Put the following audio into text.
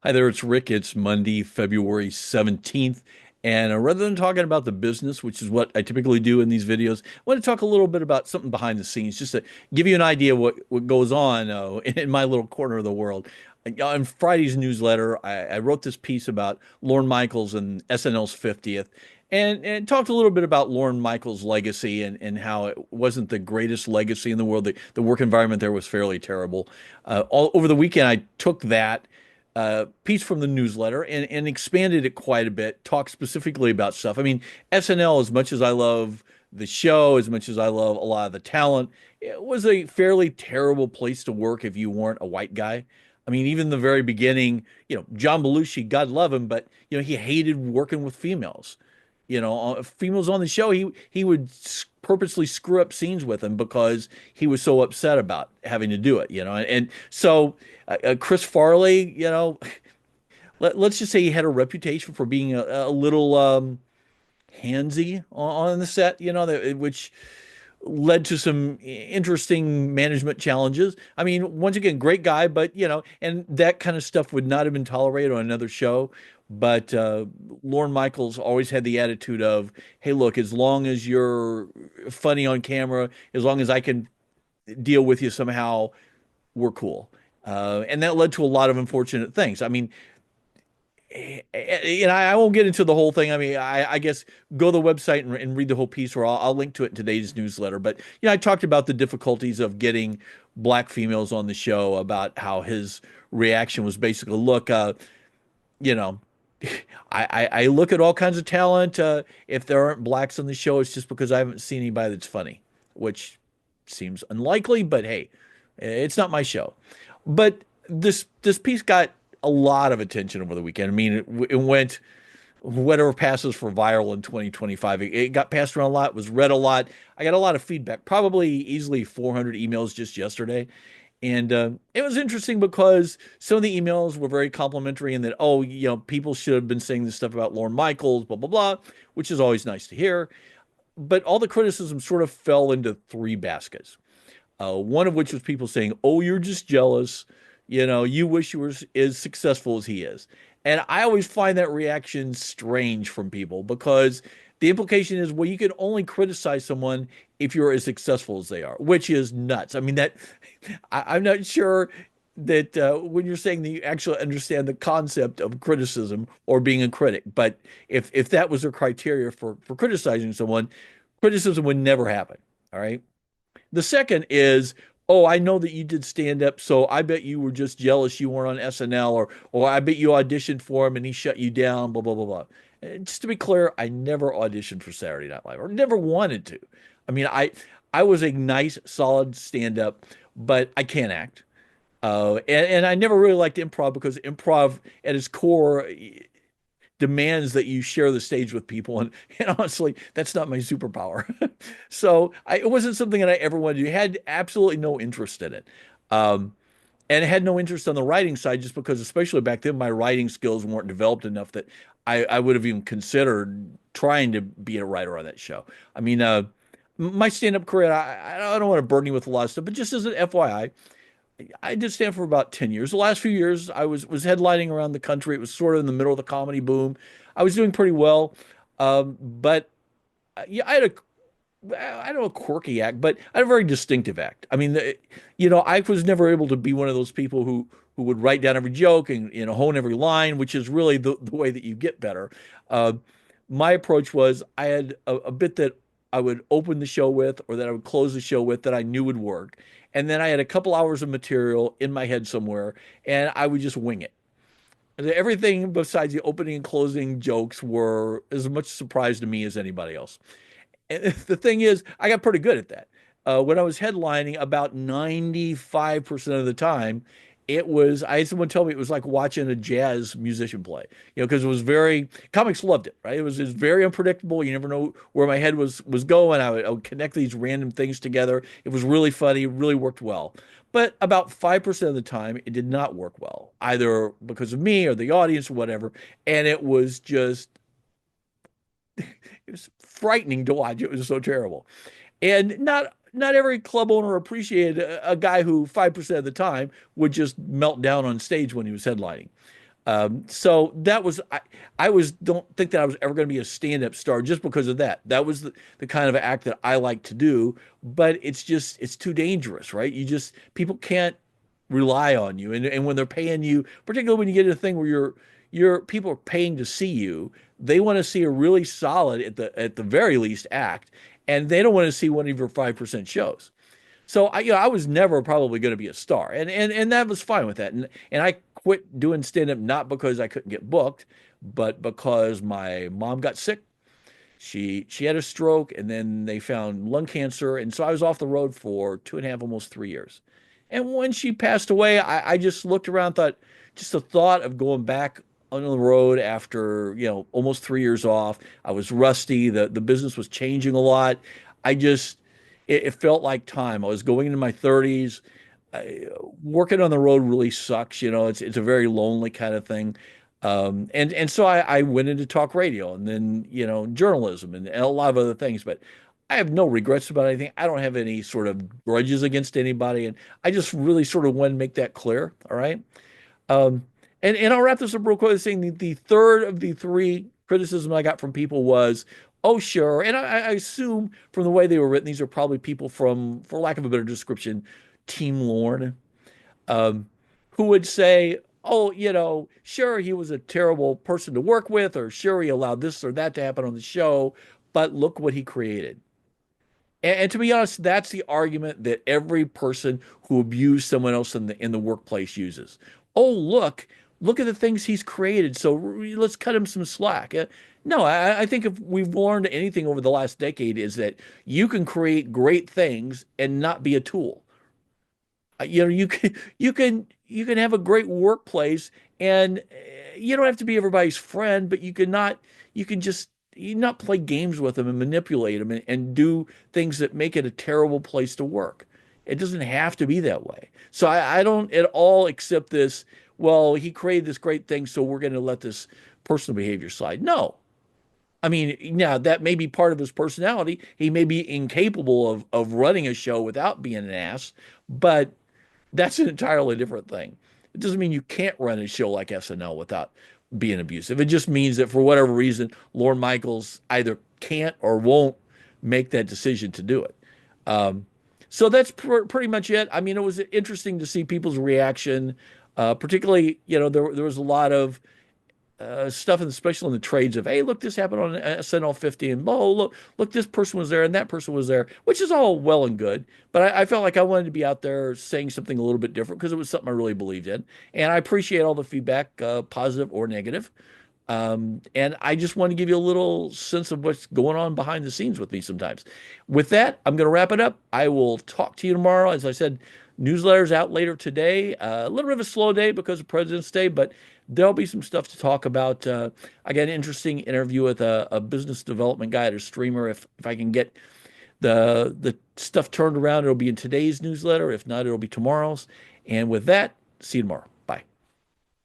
Hi there, it's Rick. It's Monday, February 17th. And rather than talking about the business, which is what I typically do in these videos, I want to talk a little bit about something behind the scenes, just to give you an idea what goes on in my little corner of the world. On Friday's newsletter, I wrote this piece about Lorne Michaels and SNL's 50th, and talked a little bit about Lorne Michaels' legacy and how it wasn't the greatest legacy in the world. The work environment there was fairly terrible. All over the weekend, I took that piece from the newsletter and expanded it quite a bit, talked specifically about stuff. I mean, SNL, as much as I love the show, as much as I love a lot of the talent, it was a fairly terrible place to work if you weren't a white guy. I mean, even the very beginning, John Belushi, God love him, but he hated working with females. Females on the show, he would purposely screw up scenes with them because he was so upset about having to do it. And so Chris Farley, let's just say he had a reputation for being a little handsy on the set, which led to some interesting management challenges. I mean, once again, great guy, but and that kind of stuff would not have been tolerated on another show. But Lorne Michaels always had the attitude of, hey, look, as long as you're funny on camera, as long as I can deal with you somehow, we're cool. And that led to a lot of unfortunate things. I mean, I won't get into the whole thing. I mean, I guess go to the website and read the whole piece, or I'll link to it in today's newsletter. But I talked about the difficulties of getting black females on the show, about how his reaction was basically, look, you know, I look at all kinds of talent. If there aren't blacks on the show, it's just because I haven't seen anybody that's funny, which seems unlikely. But hey, it's not my show. But this piece got a lot of attention over the weekend. I mean, it went whatever passes for viral in 2025. It got passed around a lot, was read a lot. I got a lot of feedback, probably easily 400 emails just yesterday. And it was interesting because some of the emails were very complimentary, and that, oh, people should have been saying this stuff about Lorne Michaels, blah, blah, blah, which is always nice to hear. But all the criticism sort of fell into three baskets. One of which was people saying, "Oh, you're just jealous. You wish you were as successful as he is." And I always find that reaction strange from people, because the implication is, well, you can only criticize someone if you're as successful as they are, which is nuts. I mean, I'm not sure that when you're saying that you actually understand the concept of criticism or being a critic. But if that was their criteria for criticizing someone, criticism would never happen. All right. The second is, oh, I know that you did stand up, so I bet you were just jealous you weren't on SNL, or I bet you auditioned for him and he shut you down, blah, blah, blah, blah. Just to be clear, I never auditioned for Saturday Night Live, or never wanted to. I mean, I was a nice, solid stand up, but I can't act. And I never really liked improv, because improv at its core demands that you share the stage with people. And honestly, that's not my superpower. So it wasn't something that I ever wanted to do. I had absolutely no interest in it. And I had no interest on the writing side, just because, especially back then, my writing skills weren't developed enough that I would have even considered trying to be a writer on that show. I mean, my stand-up career, I don't want to burden you with a lot of stuff, but just as an FYI, I did stand for about 10 years. The last few years, I was headlining around the country. It was sort of in the middle of the comedy boom. I was doing pretty well. But yeah, I don't know, a quirky act, but I had a very distinctive act. I mean, I was never able to be one of those people who would write down every joke and, hone every line, which is really the way that you get better. Uh, my approach was, I had a bit that I would open the show with, or that I would close the show with, that I knew would work. And then I had a couple hours of material in my head somewhere, and I would just wing it. Everything besides the opening and closing jokes were as much a surprise to me as anybody else. And the thing is, I got pretty good at that. When I was headlining, about 95% of the time, I had someone tell me it was like watching a jazz musician play, because it was comics loved it, right? It was very unpredictable. You never know where my head was going. I would connect these random things together. It was really funny, really worked well. But about 5% of the time, it did not work well, either because of me or the audience or whatever. And it was just, it was frightening to watch. It was so terrible. And not every club owner appreciated a guy who 5% of the time would just melt down on stage when he was headlining. So that was I was don't think that I was ever going to be a stand-up star just because of that. That was the kind of act that I like to do, but it's too dangerous, right? You just people can't rely on you, and when they're paying you, particularly when you get to a thing where you're people are paying to see you, they want to see a really solid at the very least act, and they don't want to see one of your 5% shows. So I was never probably going to be a star, and that was fine with that. And I quit doing stand up not because I couldn't get booked, but because my mom got sick. She had a stroke, and then they found lung cancer, and so I was off the road for 2.5, almost 3 years. And when she passed away, I just looked around, thought just the thought of going back on the road after almost 3 years off. I was rusty. The business was changing a lot. I just it felt like time. I was going into my 30s. Working on the road really sucks. It's a very lonely kind of thing. And so I went into talk radio and then journalism and a lot of other things. But I have no regrets about anything. I don't have any sort of grudges against anybody, and I just really sort of want to make that clear. All right. Um, and I'll wrap this up real quick, saying the third of the three criticism I got from people was, oh, sure. And I assume from the way they were written, these are probably people from, for lack of a better description, Team Lorne, um, who would say, oh, sure, he was a terrible person to work with, or sure, he allowed this or that to happen on the show, but look what he created. And to be honest, that's the argument that every person who abused someone else in the workplace uses. Oh, look at the things he's created. So let's cut him some slack. No, I think if we've learned anything over the last decade is that you can create great things and not be a tool. You can have a great workplace, and you don't have to be everybody's friend, but you can just you not play games with them and manipulate them and do things that make it a terrible place to work. It doesn't have to be that way. So I don't at all accept this. Well, he created this great thing, so we're going to let this personal behavior slide. No. I mean, now that may be part of his personality. He may be incapable of running a show without being an ass, but that's an entirely different thing. It doesn't mean you can't run a show like SNL without being abusive. It just means that for whatever reason, Lorne Michaels either can't or won't make that decision to do it. Um, so that's pretty much it. I mean, it was interesting to see people's reaction, particularly, there was a lot of stuff, especially in the trades of, hey, look, this happened on SNL 50, and oh, look, this person was there and that person was there, which is all well and good. But I felt like I wanted to be out there saying something a little bit different because it was something I really believed in, and I appreciate all the feedback, positive or negative. And I just want to give you a little sense of what's going on behind the scenes with me sometimes. With that, I'm going to wrap it up. I will talk to you tomorrow. As I said, newsletter's out later today. A little bit of a slow day because of President's Day, but there'll be some stuff to talk about. I got an interesting interview with a business development guy at a streamer. If I can get the stuff turned around, it'll be in today's newsletter. If not, it'll be tomorrow's. And with that, see you tomorrow.